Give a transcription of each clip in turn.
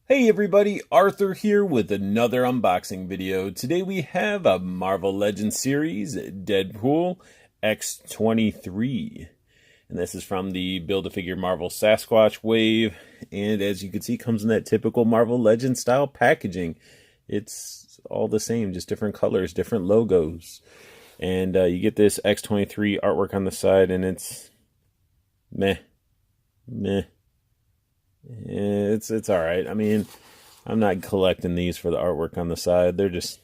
Hey everybody, Arthur here with another unboxing video. Today we have a Marvel Legends series, Deadpool X-23. And this is from the Build-A-Figure Marvel Sasquatch wave. And as you can see, comes in that typical Marvel Legends style packaging. It's all the same, just different colors, different logos. And you get this X-23 artwork on the side, and it's meh. It's all right. I mean, I'm not collecting these for the artwork on the side. They're just,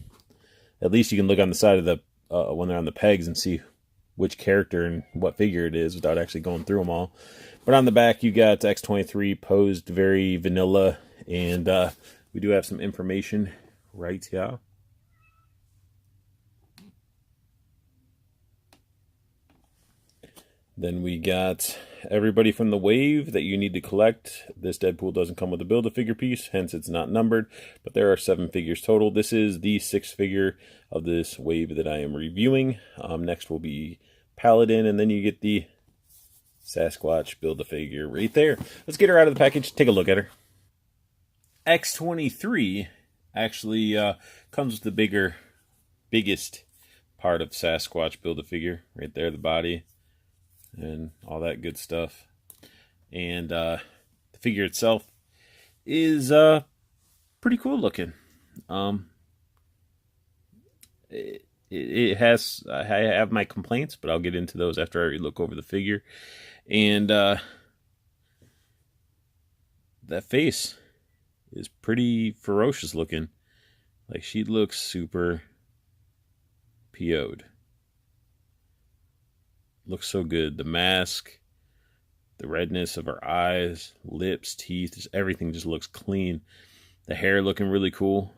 at least you can look on the side of the when they're on the pegs and see which character and what figure it is without actually going through them all. But on the back, you got X-23 posed very vanilla, and we do have some information right here. Then we got everybody from the wave that you need to collect. This Deadpool doesn't come with a Build-A-Figure piece, hence it's not numbered, but there are 7 figures total. This is the 6th figure of this wave that I am reviewing. Next will be Paladin, and then you get the Sasquatch Build-A-Figure right there. Let's get her out of the package, take a look at her. X-23 actually comes with the biggest part of Sasquatch Build-A-Figure, right there, the body and all that good stuff. And the figure itself is pretty cool looking. It has, I have my complaints, but I'll get into those after I look over the figure. And that face is pretty ferocious looking. Like, she looks super PO'd. Looks so good. The mask, the redness of her eyes, lips, teeth, just everything just looks clean. The hair looking really cool.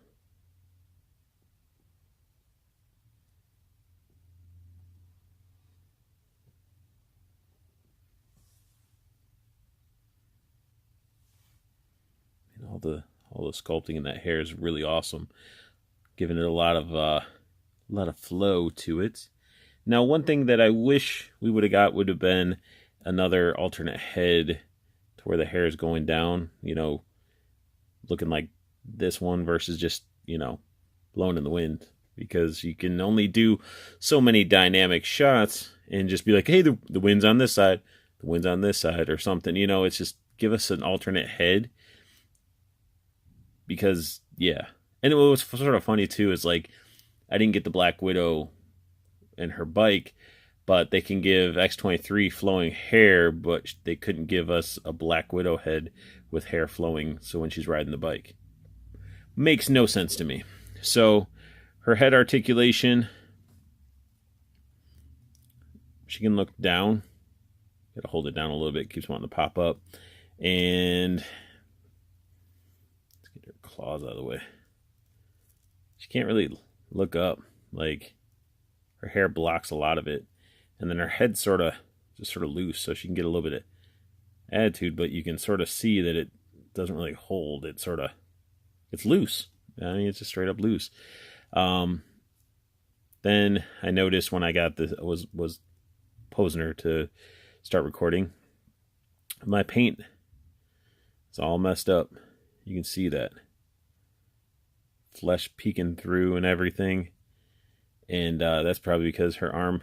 And all the sculpting in that hair is really awesome, giving it a lot of flow to it. Now, one thing that I wish we would have got would have been another alternate head to where the hair is going down, you know, looking like this one versus just, you know, blowing in the wind. Because you can only do so many dynamic shots and just be like, hey, the wind's on this side, the wind's on this side or something. You know, it's just give us an alternate head. Because, yeah. And what was sort of funny, too, is like, I didn't get the Black Widow and her bike, but they can give X-23 flowing hair, but they couldn't give us a Black Widow head with hair flowing, so when she's riding the bike. Makes no sense to me. So, her head articulation, she can look down. Gotta hold it down a little bit, keeps wanting to pop up. And let's get her claws out of the way. She can't really look up, like, her hair blocks a lot of it, and then her head's sort of loose, so she can get a little bit of attitude, but you can sort of see that it doesn't really hold. It's loose. I mean, it's just straight up loose. Then I noticed when I got this, was posing her to start recording, my paint is all messed up. You can see that flesh peeking through and everything. And that's probably because her arm,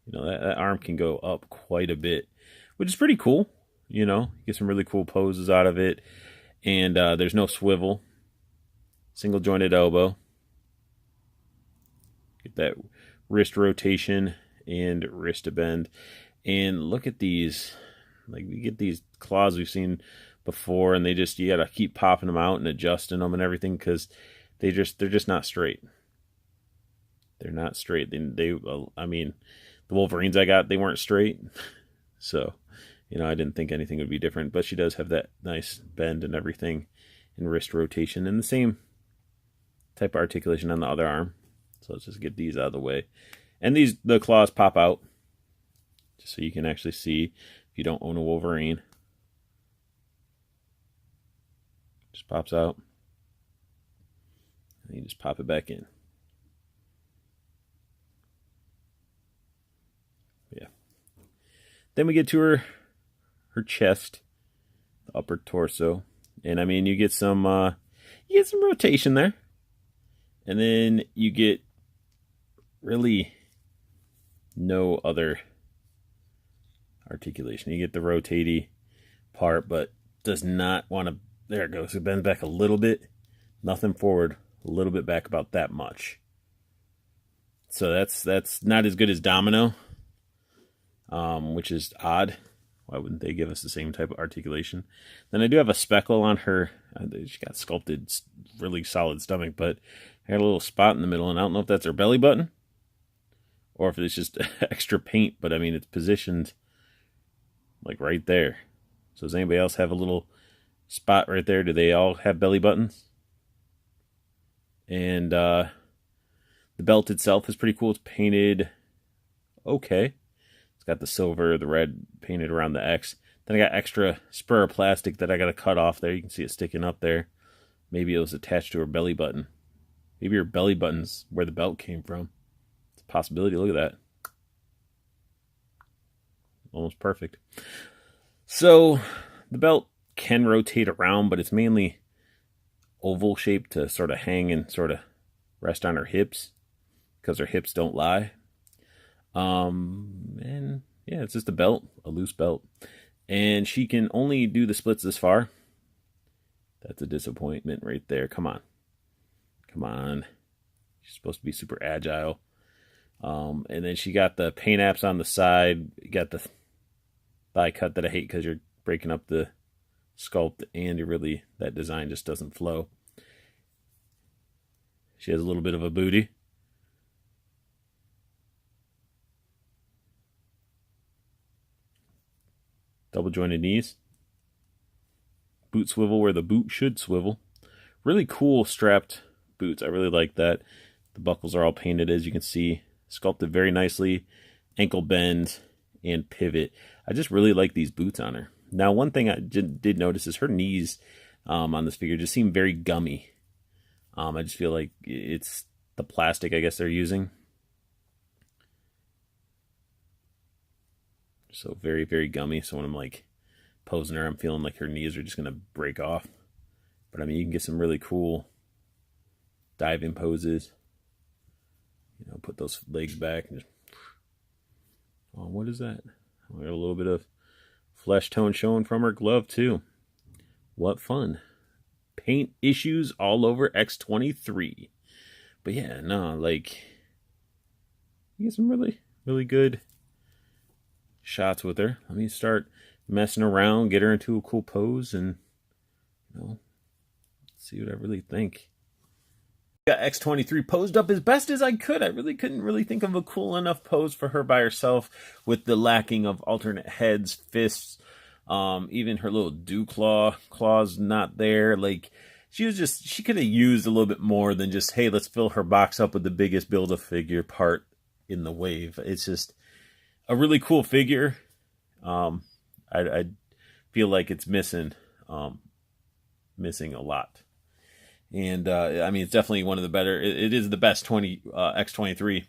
you know, that arm can go up quite a bit, which is pretty cool. You know, get some really cool poses out of it. And there's no swivel. Single jointed elbow. Get that wrist rotation and wrist to bend. And look at these. Like, we get these claws we've seen before, and you gotta keep popping them out and adjusting them and everything, because they're just not straight. They're not straight. I mean, the Wolverines I got, they weren't straight. So, you know, I didn't think anything would be different. But she does have that nice bend and everything, and wrist rotation, and the same type of articulation on the other arm. So let's just get these out of the way. And the claws pop out, just so you can actually see if you don't own a Wolverine. Just pops out. And you just pop it back in. Yeah. Then we get to her chest, the upper torso, And I mean, you get some rotation there. And then you get really no other articulation. You get the rotatey part, but does not want to, there it goes. It bends back a little bit, nothing forward, a little bit back, about that much. So that's not as good as Domino, which is odd. Why wouldn't they give us the same type of articulation? Then I do have a speckle on her. She got sculpted, really solid stomach, but I got a little spot in the middle, and I don't know if that's her belly button or if it's just extra paint, but I mean, it's positioned like right there. So does anybody else have a little spot right there? Do they all have belly buttons? And the belt itself is pretty cool. It's painted okay. It's got the silver, the red painted around the X. Then I got extra spur of plastic that I got to cut off there. You can see it sticking up there. Maybe it was attached to her belly button. Maybe her belly button's where the belt came from. It's a possibility. Look at that. Almost perfect. So the belt can rotate around, but it's mainly oval shaped to sort of hang and sort of rest on her hips because her hips don't lie. And yeah, it's just a belt, a loose belt. And she can only do the splits this far. That's a disappointment right there. Come on. Come on. She's supposed to be super agile. And then she got the paint apps on the side. You got the thigh cut that I hate because you're breaking up the sculpt and you really, that design just doesn't flow. She has a little bit of a booty. Double jointed knees. Boot swivel where the boot should swivel. Really cool strapped boots. I really like that. The buckles are all painted, as you can see. Sculpted very nicely. Ankle bend and pivot. I just really like these boots on her. Now, one thing I did notice is her knees on this figure just seem very gummy. I just feel like it's the plastic, I guess, they're using. So very, very gummy. So when I'm like posing her, I'm feeling like her knees are just going to break off. But I mean, you can get some really cool diving poses. You know, put those legs back and just, oh, what is that? We got a little bit of flesh tone showing from her glove too. What fun. Paint issues all over X-23. But yeah, no, like, you get some really, really good shots with her. Let me start messing around, get her into a cool pose, and, you know, see what I really think. Got X-23 posed up as best as I could. I really couldn't really think of a cool enough pose for her by herself with the lacking of alternate heads, fists, even her little dew claws not there. Like, she could have used a little bit more than just, hey, let's fill her box up with the biggest Build-A-Figure part in the wave. It's just a really cool figure. I feel like it's missing a lot. And I mean, it's definitely one of the better. It is the best X-23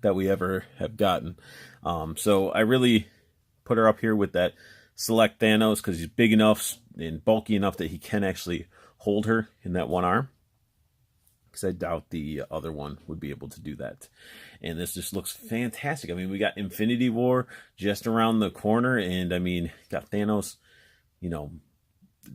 that we ever have gotten. So I really put her up here with that Select Thanos because he's big enough and bulky enough that he can actually hold her in that one arm. Because I doubt the other one would be able to do that. And this just looks fantastic. I mean, we got Infinity War just around the corner. And I mean, got Thanos, you know,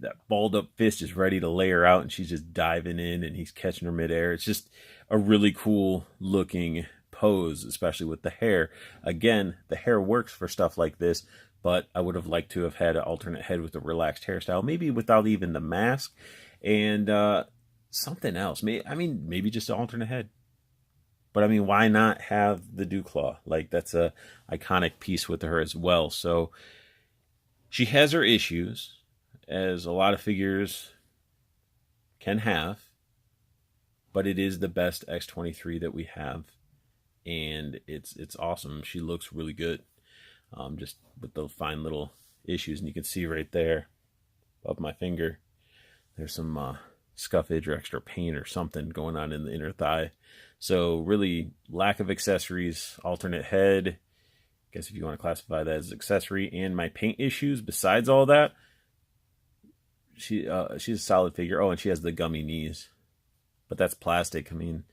that balled up fist is ready to lay her out. And she's just diving in and he's catching her midair. It's just a really cool looking pose, especially with the hair. Again, the hair works for stuff like this. But I would have liked to have had an alternate head with a relaxed hairstyle. Maybe without even the mask. And something else. Maybe just an alternate head. But I mean, why not have the dew claw? Like, that's a iconic piece with her as well. So she has her issues, as a lot of figures can have. But it is the best X-23 that we have. And it's awesome. She looks really good. Just with those fine little issues. And you can see right there above my finger, there's some scuffage or extra paint or something going on in the inner thigh. So really lack of accessories, alternate head. I guess if you want to classify that as accessory, and my paint issues. Besides all that, she's a solid figure. Oh, and she has the gummy knees, but that's plastic. I mean,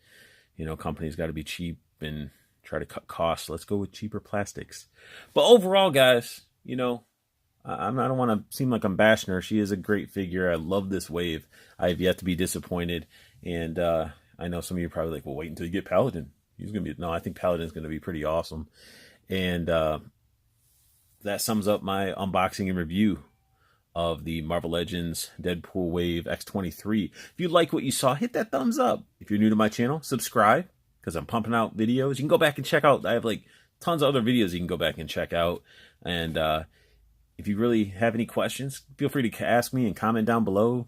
you know, companies got to be cheap and try to cut costs. Let's go with cheaper plastics. But overall, guys, you know, I don't want to seem like I'm bashing her. She is a great figure. I love this wave. I have yet to be disappointed. And I know some of you are probably like, well, wait until you get Paladin. He's going to be, no, I think Paladin's going to be pretty awesome. And that sums up my unboxing and review of the Marvel Legends Deadpool Wave X-23. If you like what you saw, hit that thumbs up. If you're new to my channel, subscribe, because I'm pumping out videos. You can go back and check out, I have like tons of other videos you can go back and check out. And if you really have any questions, feel free to ask me and comment down below.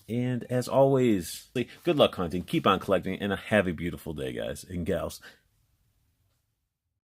And as always, good luck hunting, keep on collecting, and have a beautiful day, guys and gals.